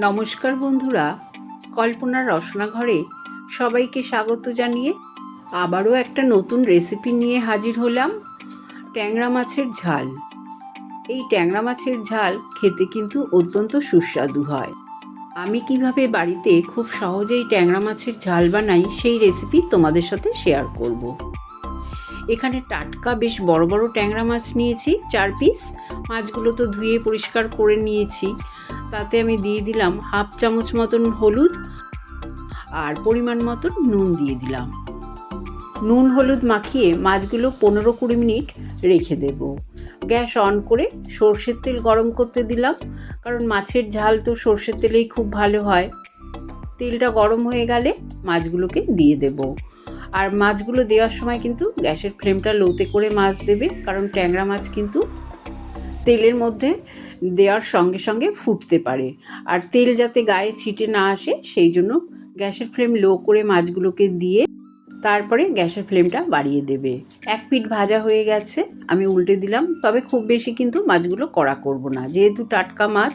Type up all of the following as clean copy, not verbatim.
নমস্কার বন্ধুরা, কল্পনার রসনাঘরে সবাইকে স্বাগত জানিয়ে আবারও একটা নতুন রেসিপি নিয়ে হাজির হলাম। ট্যাংরা মাছের ঝাল। এই ট্যাংরা মাছের ঝাল খেতে কিন্তু অত্যন্ত সুস্বাদু হয়। আমি কিভাবে বাড়িতে খুব সহজেই ট্যাংরা মাছের ঝাল বানাই সেই রেসিপি তোমাদের সাথে শেয়ার করব। এখানে টাটকা বেশ বড় বড় ট্যাংরা মাছ নিয়েছি 4 পিস। মাছগুলো তো ধুয়ে পরিষ্কার করে নিয়েছি। তাতে আমি দিয়ে দিলাম হাফ চামচ মতন হলুদ আর পরিমাণ মতন নুন দিয়ে দিলাম। নুন হলুদ মাখিয়ে মাছগুলো 15-20 মিনিট রেখে দেব। গ্যাস অন করে সর্ষের তেল গরম করতে দিলাম, কারণ মাছের ঝাল তো সর্ষের তেলেই খুব ভালো হয়। তেলটা গরম হয়ে গেলে মাছগুলোকে দিয়ে দেব। আর মাছগুলো দেওয়ার সময় কিন্তু গ্যাসের ফ্লেমটা লোতে করে মাছ দেবে, কারণ ট্যাংরা মাছ কিন্তু তেলের মধ্যে দেওয়ার সঙ্গে সঙ্গে ফুটতে পারে। আর তেল যাতে গায়ে ছিটে না আসে সেই জন্য গ্যাসের ফ্লেম লো করে মাছগুলোকে দিয়ে তারপরে গ্যাসের ফ্লেমটা বাড়িয়ে দেবে। এক পিঠ ভাজা হয়ে গেছে, আমি উল্টে দিলাম। তবে খুব বেশি কিন্তু মাছগুলো কড়া করব না, যেহেতু টাটকা মাছ।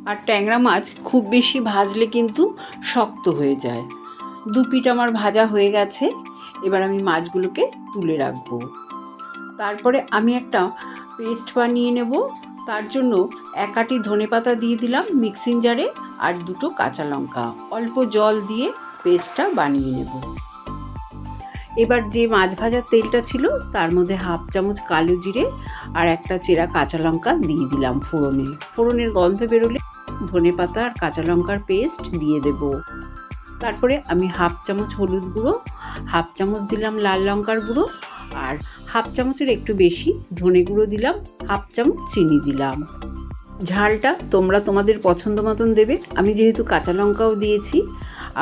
আর ট্যাংরা মাছ খুব বেশি ভাজলে কিন্তু শক্ত হয়ে যায়। 2 পিঠ আমার ভাজা হয়ে গেছে। এবার আমি মাছগুলোকে তুলে রাখবো। তারপরে আমি একটা পেস্ট বানিয়ে নেব। তার জন্য 1 আঁটি ধনেপাতা দিয়ে দিলাম মিক্সিং জারে, আর 2টো কাঁচা লঙ্কা অল্প জল দিয়ে পেস্টটা বানিয়ে নেব। এবার যে মাছ ভাজার তেলটা ছিল তার মধ্যে হাফ চামচ কালো জিরে আর একটা চেরা কাঁচা লঙ্কা দিয়ে দিলাম ফোড়নে। ফোড়নের গন্ধ বেরোলে ধনেপাতা আর কাঁচা লঙ্কার পেস্ট দিয়ে দেব। তারপরে আমি হাফ চামচ হলুদ গুঁড়ো, হাফ চামচ দিলাম লাল লঙ্কার গুঁড়ো, আর হাফ চামচের একটু বেশি ধনে গুঁড়ো দিলাম, হাফ চামচ চিনি দিলাম। ঝালটা তোমরা তোমাদের পছন্দ মতন দেবে। আমি যেহেতু কাঁচা লঙ্কাও দিয়েছি,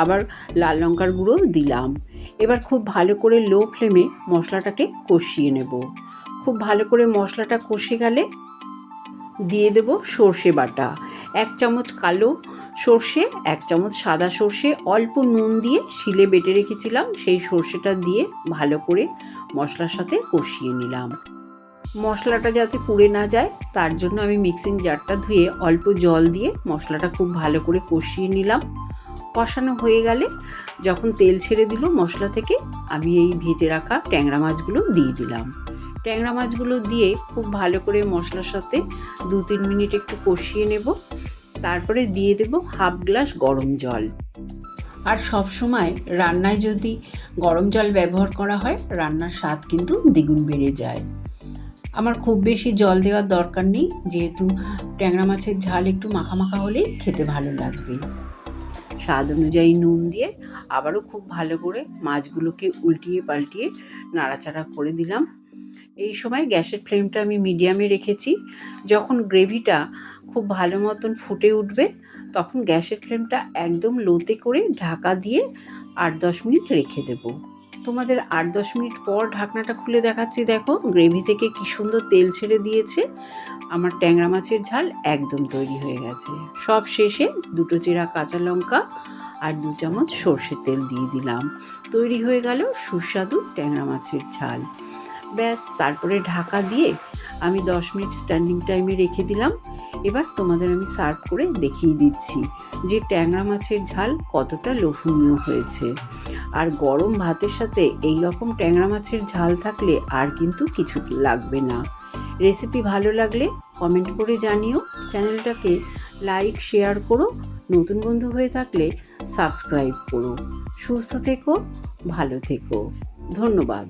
আবার লাল লঙ্কার গুঁড়ো দিলাম। এবার খুব ভালো করে লো ফ্লেমে মশলাটাকে কষিয়ে নেব। খুব ভালো করে মশলাটা কষে গেলে দিয়ে দেব সর্ষে বাটা। 1 চামচ কালো সর্ষে, 1 চামচ সাদা সর্ষে অল্প নুন দিয়ে শিলে বেটে রেখেছিলাম, সেই সর্ষেটা দিয়ে ভালো করে মশলার সাথে কষিয়ে নিলাম। মশলাটা যাতে পুড়ে না যায় তার জন্য আমি মিক্সিং জারটা ধুয়ে অল্প জল দিয়ে মশলাটা খুব ভালো করে কষিয়ে নিলাম। কষানো হয়ে গেলে যখন তেল ছেড়ে দিল মশলা থেকে, আমি এই ভেজে রাখা ট্যাংরা মাছগুলো দিয়ে দিলাম। ট্যাংরা মাছগুলো দিয়ে খুব ভালো করে মশলার সাথে 2-3 মিনিট একটু কষিয়ে নেব। তারপরে দিয়ে দেব হাফ গ্লাস গরম জল। আর সব সময় রান্নায় যদি গরম জল ব্যবহার করা হয় রান্নার স্বাদ কিন্তু দ্বিগুণ বেড়ে যায়। আমার খুব বেশি জল দেওয়ার দরকার নেই, যেহেতু ট্যাংরা মাছের ঝাল একটু মাখা মাখা হলেই খেতে ভালো লাগবে। স্বাদ অনুযায়ী নুন দিয়ে আবারও খুব ভালো করে মাছগুলোকে উল্টিয়ে পাল্টিয়ে নাড়াচাড়া করে দিলাম। এই সময় গ্যাসের ফ্লেমটা আমি মিডিয়ামে রেখেছি। যখন গ্রেভিটা খুব ভালো মতন ফুটে উঠবে তখন গ্যাসের ফ্লেমটা একদম লোতে করে ঢাকা দিয়ে 8-10 মিনিট রেখে দেব। তোমাদের 8-10 মিনিট পর ঢাকনাটা খুলে দেখাচ্ছি। দেখো গ্রেভি থেকে কি সুন্দর তেল ছেড়ে দিয়েছে। আমার ট্যাংরা মাছের ঝাল একদম তৈরি হয়ে গেছে। সব শেষে 2টো চেরা কাঁচা লঙ্কা আর 2 চামচ সর্ষের তেল দিয়ে দিলাম। তৈরি হয়ে গেল সুস্বাদু ট্যাংরা মাছের ঝাল। ব্যাস, তারপরে ঢাকা দিয়ে আমি 10 মিনিট স্ট্যান্ডিং টাইমে রেখে দিলাম। এবার তোমাদের আমি সার্ভ করে দেখিয়ে দিচ্ছি যে ট্যাংরা মাছের ঝাল কতটা লোভনীয় হয়েছে। আর গরম ভাতের সাথে এই রকম ট্যাংরা মাছের ঝাল থাকলে আর কিন্তু কিছু লাগবে না। রেসিপি ভালো লাগলে কমেন্ট করে জানিও। চ্যানেলটাকে লাইক শেয়ার করো। নতুন বন্ধু হয়ে থাকলে সাবস্ক্রাইব করো। সুস্থ থেকো, ভালো থেকো। ধন্যবাদ।